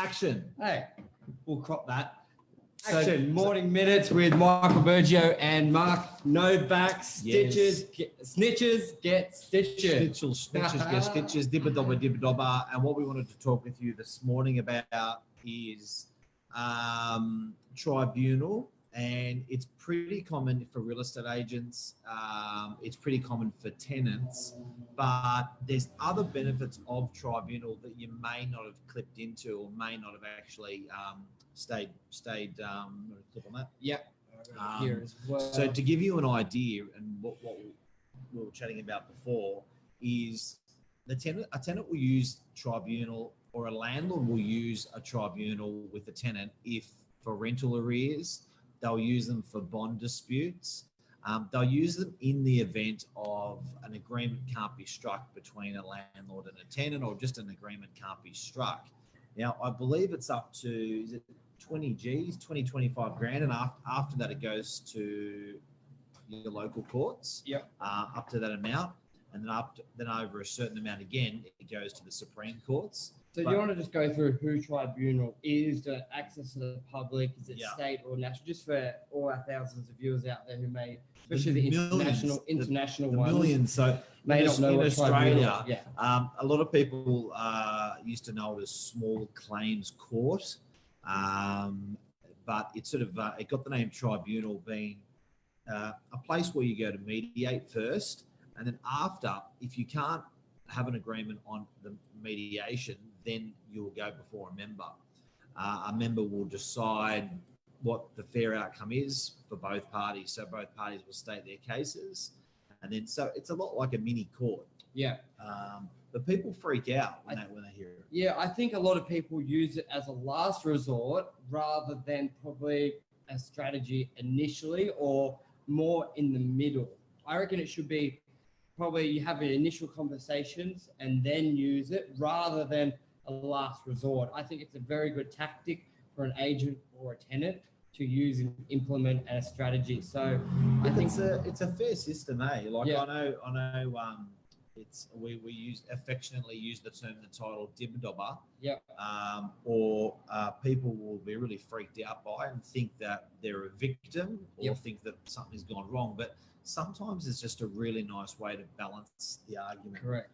Action. Hey, we'll crop that. Action. Morning minutes with Michael Bergio and Mark. No back stitches. Snitches get stitches. Snitches get stitches. Dibba dobba dibba dobba. And what we wanted to talk with you this morning about is tribunal. And it's pretty common for real estate agents. It's pretty common for tenants, but there's other benefits of tribunal that you may not have clipped into or may not have actually stayed. Clip on that. Yep. Here as well. So to give you an idea, and what we were chatting about before is a tenant will use tribunal, or a landlord will use a tribunal with a tenant if for rental arrears. They'll use them for bond disputes. They'll use them in the event of an agreement can't be struck between a landlord and a tenant, or just an agreement can't be struck. Now, I believe it's up to, is it 20 G's, 25 grand, and after that it goes to your local courts. Yep. Up to that amount, and then over a certain amount again, it goes to the Supreme Courts. So do you want to just go through who tribunal is, to access to the public? Is it state or national? Just for all our thousands of viewers out there who may, especially the international ones. Millions. So may not know in what Australia, tribunal, a lot of people used to know it as small claims court, but it sort of it got the name tribunal, being a place where you go to mediate first, and then after, if you can't have an agreement on the mediation, then you will go before a member. A member will decide what the fair outcome is for both parties. So both parties will state their cases, and then so it's a lot like a mini court. Yeah. But people freak out when they hear it. Yeah, I think a lot of people use it as a last resort rather than probably a strategy initially, or more in the middle. I reckon it should be probably you have your initial conversations and then use it rather than a last resort. I think it's a very good tactic for an agent or a tenant to use and implement as a strategy. So I think it's a fair system, eh? Like I know we affectionately use the title dibba dobba. Yeah. Or people will be really freaked out by it and think that they're a victim, or think that something's gone wrong. But sometimes it's just a really nice way to balance the argument. Correct.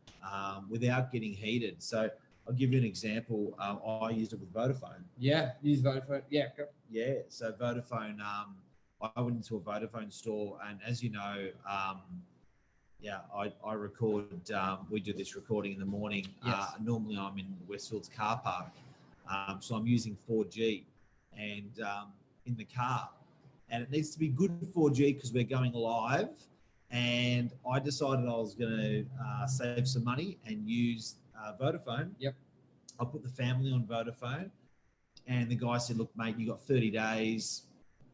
Without getting heated. So I'll give you an example. I used it with Vodafone. Yeah, use Vodafone. Yeah. Go. Yeah. So Vodafone, I went into a Vodafone store, and as you know, I record. We do this recording in the morning. Yes. Normally I'm in Westfield's car park. So I'm using 4G and in the car. And it needs to be good 4G because we're going live. And I decided I was going to save some money and use Vodafone. Yep. I put the family on Vodafone. And the guy said, look, mate, you got 30 days.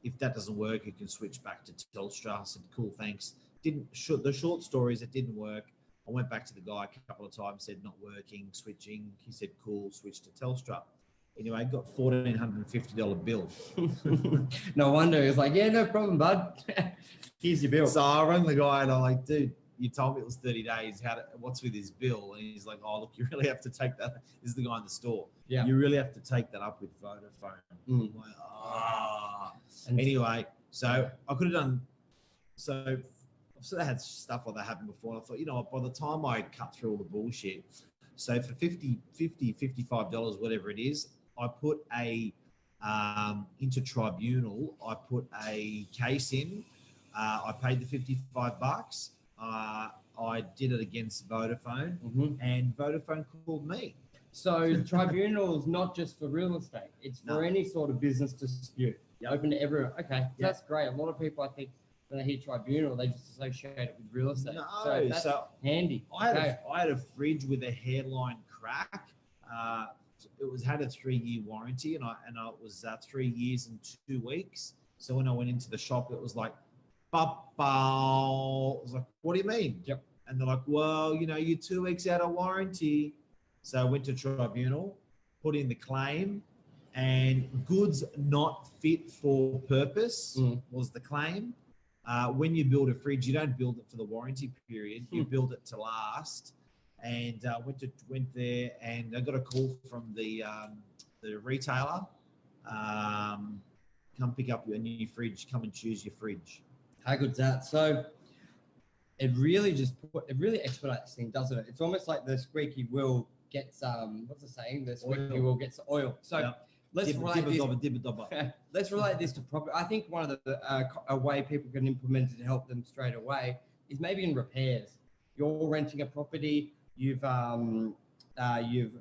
If that doesn't work, you can switch back to Telstra. I said, cool, thanks. The short story is it didn't work. I went back to the guy a couple of times, said not working, switching. He said, cool, switch to Telstra. Anyway, got $1,450 bill. No wonder. He was like, yeah, no problem, bud. Here's your bill. So I rang the guy and I'm like, dude, you told me it was 30 days. What's with his bill? And he's like, oh, look, you really have to take that. This is the guy in the store. Yeah. You really have to take that up with Vodafone. I'm like, Anyway, so I could have done, so I've sort of had stuff like that happen before. And I thought, you know what, by the time I cut through all the bullshit, so for $55, whatever it is, I put into tribunal, I put a case in, I paid the $55. I did it against Vodafone, and Vodafone called me. So tribunal is not just for real estate; it's for any sort of business dispute. Open to everyone. Okay, that's great. A lot of people, I think, when they hear tribunal, they just associate it with real estate. No, so that's handy. I had a fridge with a hairline crack. It had a 3-year warranty, and it was 3 years and 2 weeks. So when I went into the shop, it was like, I was like, what do you mean? Yep. And they're like, well, you're 2 weeks out of warranty. So I went to tribunal, put in the claim, and goods not fit for purpose was the claim. When you build a fridge, you don't build it for the warranty period. You build it to last. And went there, and I got a call from the the retailer, come pick up your new fridge, come and choose your fridge. How good's that? So it really expedites things, doesn't it? It's almost like the squeaky wheel gets what's the saying? The squeaky Oil. wheel gets the oil. So Yep. let's relate this. Dibba-dobba. Let's relate this to property. I think one of a way people can implement it to help them straight away is maybe in repairs. You're renting a property, you've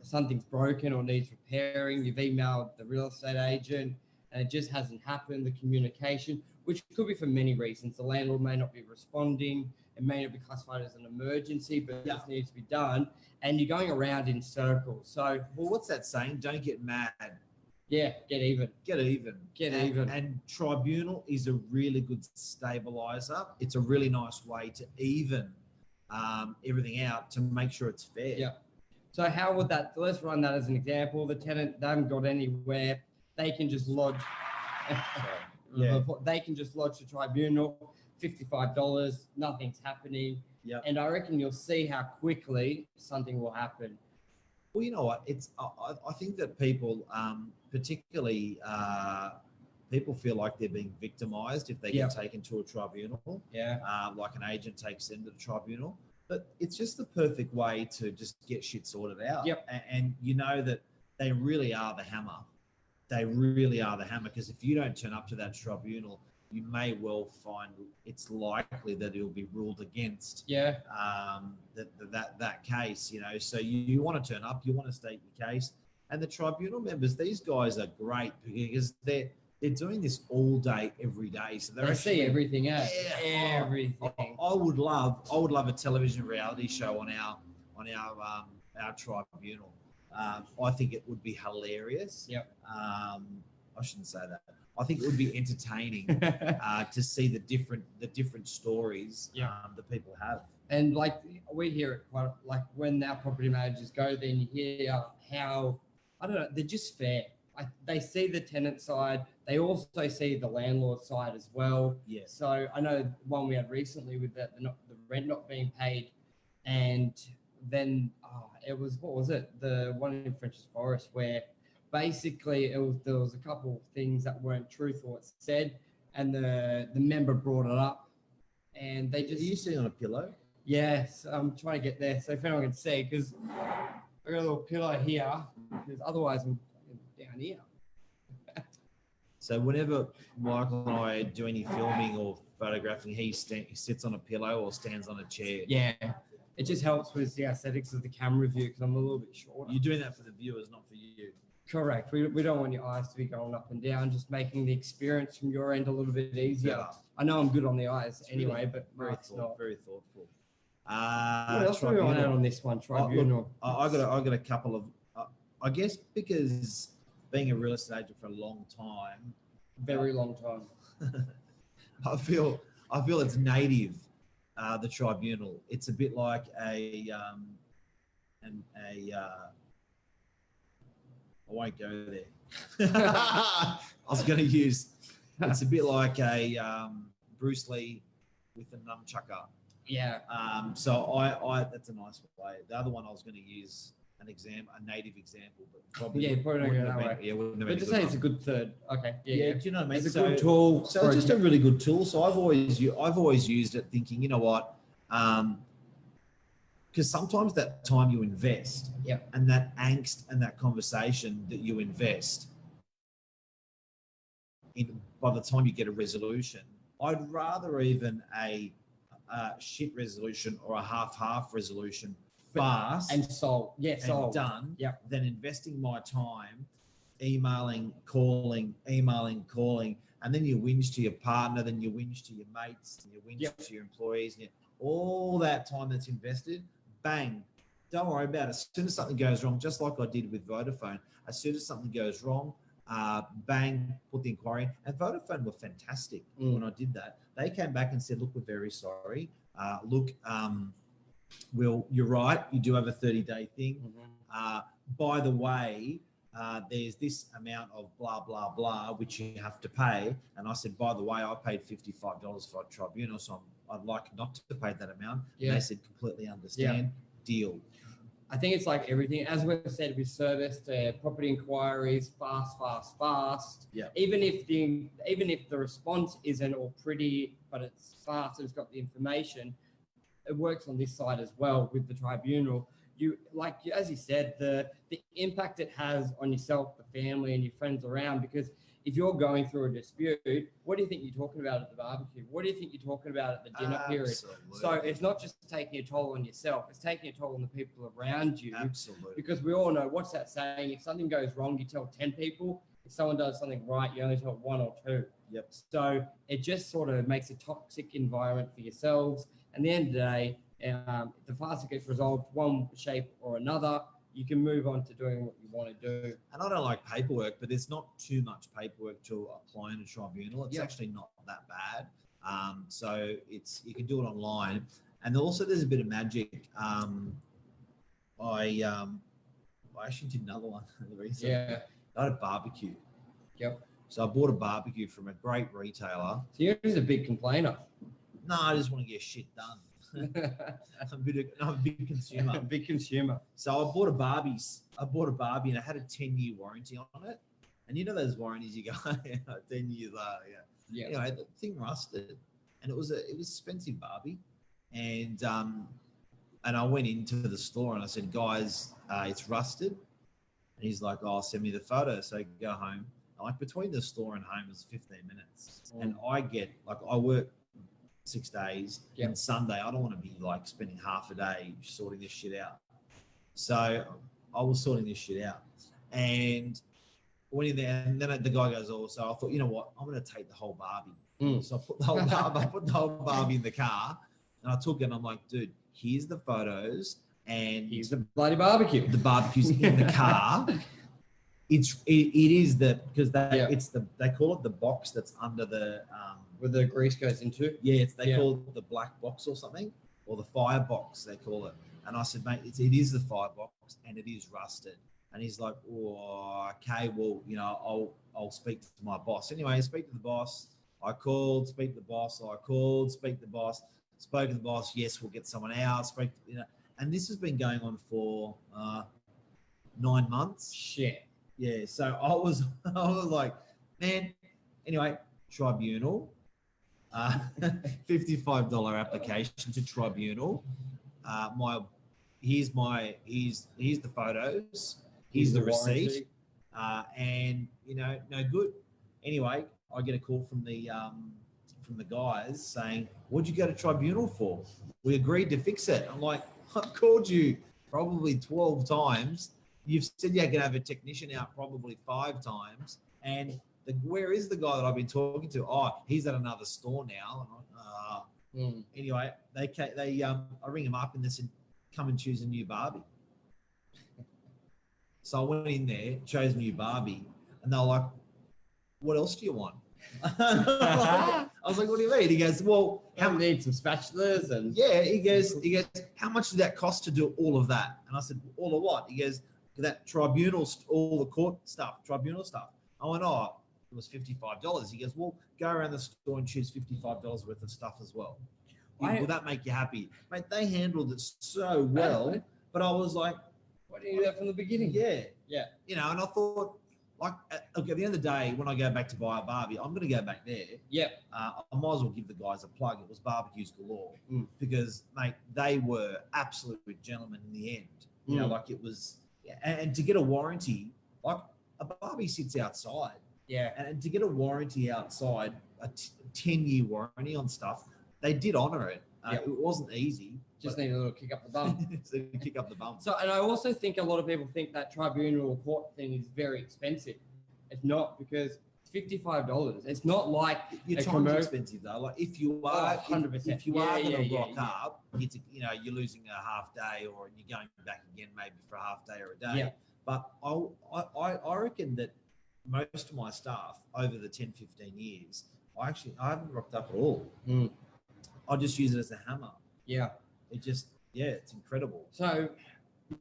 something's broken or needs repairing, you've emailed the real estate agent and it just hasn't happened, the communication, which could be for many reasons. The landlord may not be responding, it may not be classified as an emergency, but this needs to be done, and you're going around in circles. So, well, what's that saying? Don't get mad. Yeah, get even. Get even. Get even. And tribunal is a really good stabilizer. It's a really nice way to even everything out to make sure it's fair. Yeah. So how would that, let's run that as an example. The tenant, they haven't got anywhere. They can just lodge, Yeah. they can just lodge the tribunal, $55, nothing's happening. Yep. And I reckon you'll see how quickly something will happen. Well, you know what? I think that people, particularly people, feel like they're being victimized if they get taken to a tribunal. Yeah. Like an agent takes them to the tribunal. But it's just the perfect way to just get shit sorted out. Yep. And you know that they really are the hammer. They really are the hammer, because if you don't turn up to that tribunal, you may well find it's likely that it'll be ruled against that case, you know. So you want to turn up, you want to state your case. And the tribunal members, these guys are great because they're doing this all day, every day. So they see everything out. Yeah, everything. I would love a television reality show on our tribunal. I think it would be hilarious. Yep. I shouldn't say that. I think it would be entertaining to see the different stories that people have. And like we hear it quite, like when our property managers go, then you hear how, I don't know, they're just fair. They see the tenant side. They also see the landlord side as well. Yeah. So I know one we had recently with the rent not being paid, and then it was, what was it? The one in French's Forest where basically there was a couple of things that weren't truthful. It said, and the member brought it up, and they just. Are you sitting on a pillow? Yes, I'm trying to get there. So if anyone can see, because I got a little pillow here, because otherwise I'm down here. So whenever Michael and I do any filming or photographing, he sits on a pillow or stands on a chair. Yeah, it just helps with the aesthetics of the camera view because I'm a little bit shorter. You're doing that for the viewers, not for you. Correct. We don't want your eyes to be going up and down, just making the experience from your end a little bit easier. Yeah. I know I'm good on the eyes anyway, really, but Mark's not. Very thoughtful. What else do we want out on this one, tribunal? I got a couple of, I guess because being a real estate agent for a long time, very long time. I feel it's native. The tribunal. It's a bit like I won't go there. I was going to use. It's a bit like a Bruce Lee with a nunchucker. Yeah. So I that's a nice way. The other one I was going to use a native example, but probably probably not go that way. Yeah, wouldn't have But been just a say good it's a good third. Okay. Yeah, do you know what I mean? It's a good tool. So it's just a really good tool. So I've always used it, thinking, you know what, because sometimes that time you invest, and that angst and that conversation that you invest in, by the time you get a resolution, I'd rather even a shit resolution or a half resolution fast and solved. Yeah, solved. Done. Yeah. Than investing my time emailing, calling, and then you whinge to your partner, then you whinge to your mates, and you whinge to your employees, and all that time that's invested, bang, don't worry about it. As soon as something goes wrong, just like I did with Vodafone, as soon as something goes wrong, bang, put the inquiry in. And Vodafone were fantastic when I did that. They came back and said, look, we're very sorry. Well, you're right. You do have a 30-day thing. By the way, there's this amount of blah, blah, blah, which you have to pay. And I said, by the way, I paid $55 for a tribunal, so I'd like not to pay that amount. And they said, completely understand. Deal. I think it's like everything, as we've said, with service to property inquiries, fast. Yeah. Even if the response isn't all pretty, but it's fast and it's got the information, it works on this side as well with the tribunal. As you said, the impact it has on yourself, the family, and your friends around. Because if you're going through a dispute, what do you think you're talking about at the barbecue? What do you think you're talking about at the dinner period? So it's not just taking a toll on yourself; it's taking a toll on the people around you. Absolutely. Because we all know, what's that saying? If something goes wrong, you tell 10 people. If someone does something right, you only tell 1 or 2. Yep. So it just sort of makes a toxic environment for yourselves. And at the end of the day, the faster it gets resolved one shape or another, you can move on to doing what you want to do. And I don't like paperwork, but there's not too much paperwork to apply in a tribunal. It's actually not that bad. So you can do it online. And also there's a bit of magic. I actually did another one recently. Yeah. I had a barbecue. Yep. So I bought a barbecue from a great retailer. So you're just a big complainer. No, I just want to get shit done. I'm a big consumer. Big consumer. So I bought a Barbie and it had a 10-year warranty on it. And you know those warranties you go 10 years later. Yeah. Anyway, the thing rusted, and it was expensive Barbie. And I went into the store and I said, guys, it's rusted. And he's like, oh, send me the photo. So I go home. Like between the store and home is 15 minutes. And I work 6 days. Yep. And Sunday, I don't want to be like spending half a day sorting this shit out. So I was sorting this shit out. And went in there, and then the guy goes, oh, so I thought, you know what? I'm going to take the whole Barbie. So I put the whole Barbie in the car, and I took it, and I'm like, dude, here's the photos, and Here's the bloody barbecue. the barbecue's in the car. It is because they call it the box that's under the where the grease goes into. they call it the black box or something, or the fire box they call it. And I said, mate, it is the fire box, and it is rusted. And he's like, oh, okay, well, I'll speak to my boss. Anyway, I speak to the boss. I called, speak to the boss. I called, speak to the boss. Spoke to the boss. Yes, we'll get someone out. And this has been going on for 9 months. Shit. Yeah. So I was like, man. Anyway, tribunal. $55 application to tribunal. Here's the photos. Here's the receipt. And no good. Anyway, I get a call from the guys saying, what'd you go to tribunal for? We agreed to fix it. I'm like, I've called you probably 12 times. You've said you're going to have a technician out probably 5 times. And where is the guy that I've been talking to? Oh, he's at another store now. Anyway, I ring him up and they said, come and choose a new Barbie. So I went in there, chose a new Barbie, and they were like, what else do you want? I was like, what do you mean? He goes, well, I need some spatulas and he goes, how much did that cost to do all of that? And I said, all of what? He goes, that tribunal, all the court stuff, tribunal stuff. I went, oh, it was $55. He goes, well, go around the store and choose $55 worth of stuff as well. Will that make you happy? Mate, they handled it so well, but I was like, why didn't you do that from the beginning? Yeah. Yeah. And I thought, like, look, at the end of the day, when I go back to buy a Barbie, I'm going to go back there. Yep. I might as well give the guys a plug. It was Barbecues Galore because, mate, they were absolute gentlemen in the end. Like it was, and to get a warranty, like a Barbie sits outside. Yeah. And to get a warranty outside, a 10-year warranty on stuff, they did honour it. It wasn't easy. Just need a little kick up the bum. Kick up the bum. So, and I also think a lot of people think that tribunal court thing is very expensive. It's not, because it's $55. It's not like your time's expensive though. Like if you are, 100%. If you are going to rock up, you're losing a half day, or you're going back again maybe for a half day or a day. Yeah. But I reckon that most of my staff over the 10, 15 years, I haven't rocked up at all. I just use it as a hammer. Yeah. It's incredible. So,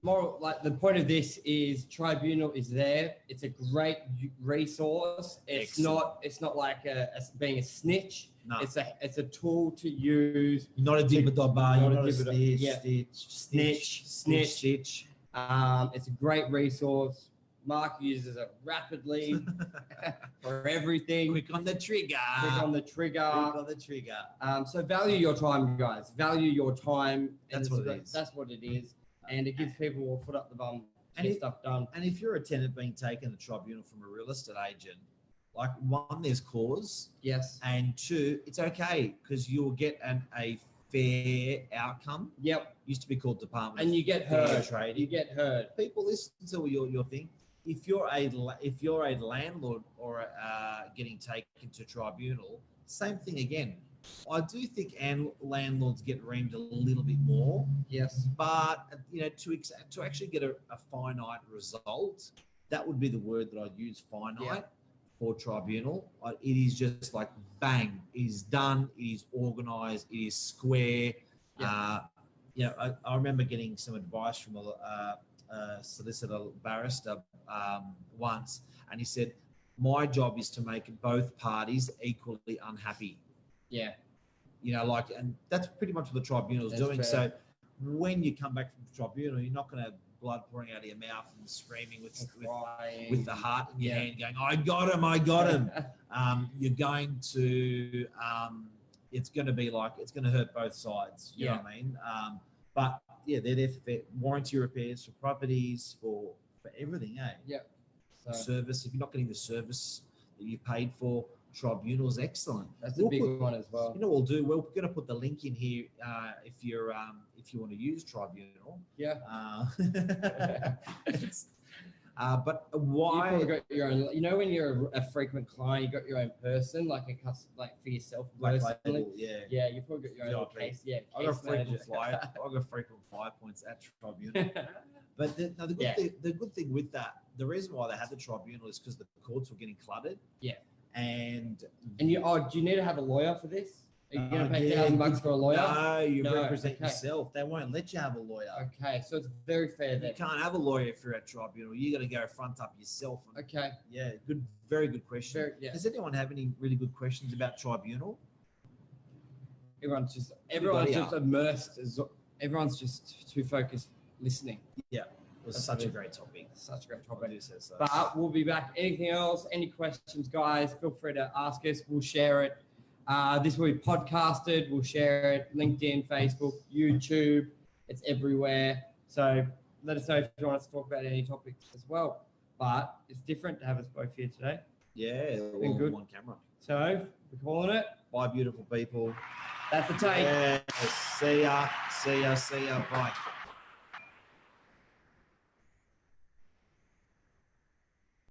more like the point of this is tribunal is there. It's a great resource. It's not like being a snitch. No. It's a tool to use. You're not a dibba-dobba. You're not a snitch. Yeah. Snitch. It's a great resource. Mark uses it rapidly for everything. Quick on the trigger. Click on the trigger. Quick on the trigger. So value your time, guys. Value your time. That's what it is. That's what it is. And it gives people a foot up the bum to And get it- stuff done. And if you're a tenant being taken to tribunal from a real estate agent, like one, there's cause, Yes. and two, it's okay because you'll get a fair outcome. Yep. Used to be called Department And of you get Fair heard. Trading. You get heard. People listen to your thing. If you're a landlord or getting taken to tribunal, same thing again. I do think landlords get reamed a little bit more, Yes. but to actually get a finite result, that would be the word that I'd use, finite, Yeah. for tribunal. It is just like bang, it is done, it is organised, it is square. Yeah. I remember getting some advice from a solicitor barrister once, and he said, my job is to make both parties equally unhappy. Yeah. And that's pretty much what the tribunal is That's doing. fair. So when you come back from the tribunal, you're not going to have blood pouring out of your mouth and screaming with the heart in your Yeah. hand going, I got him. You're going to, it's going to be like, it's going to hurt both sides. You know what I mean? But yeah, they're there for warranty repairs, for properties, for everything, eh? Yeah. So Service. If you're not getting the service that you paid for, tribunal is excellent. that's a big one as well. You know what we'll do? We're going to put the link in here if you want to use tribunal. Yeah. But You why? probably got your own. You know, when you're a frequent client, you got your own person, like for yourself Black personally. label, yeah. Yeah, you probably got your own VIP. case. Yeah, I got case frequent manager. flyer. I got frequent flyer points at tribunal. But the good thing with that, the reason why they had the tribunal is because the courts were getting cluttered. Yeah. And And do you need to have a lawyer for this? Are you going to pay yeah, $1,000 for a lawyer? No, you No, represent okay. yourself. They won't let you have a lawyer. Okay, so it's very fair You then. can't have a lawyer if you're at tribunal. You got to go front up yourself. And, Okay, yeah, very good question. yeah. Does anyone have any really good questions about tribunal? Everyone's just up. immersed. Everyone's just too focused listening. It was That's such a good. great topic. Such a great I topic. do say so. But we'll be back. Anything else? Any questions, guys? Feel free to ask us. We'll share it. This will be podcasted. We'll share it. LinkedIn, Facebook, YouTube. It's everywhere. So let us know if you want us to talk about any topics as well. But it's different to have us both here today. Yeah, Been all good. on camera. So we're calling it. Bye, beautiful people. That's the take. Yeah, see ya. Bye.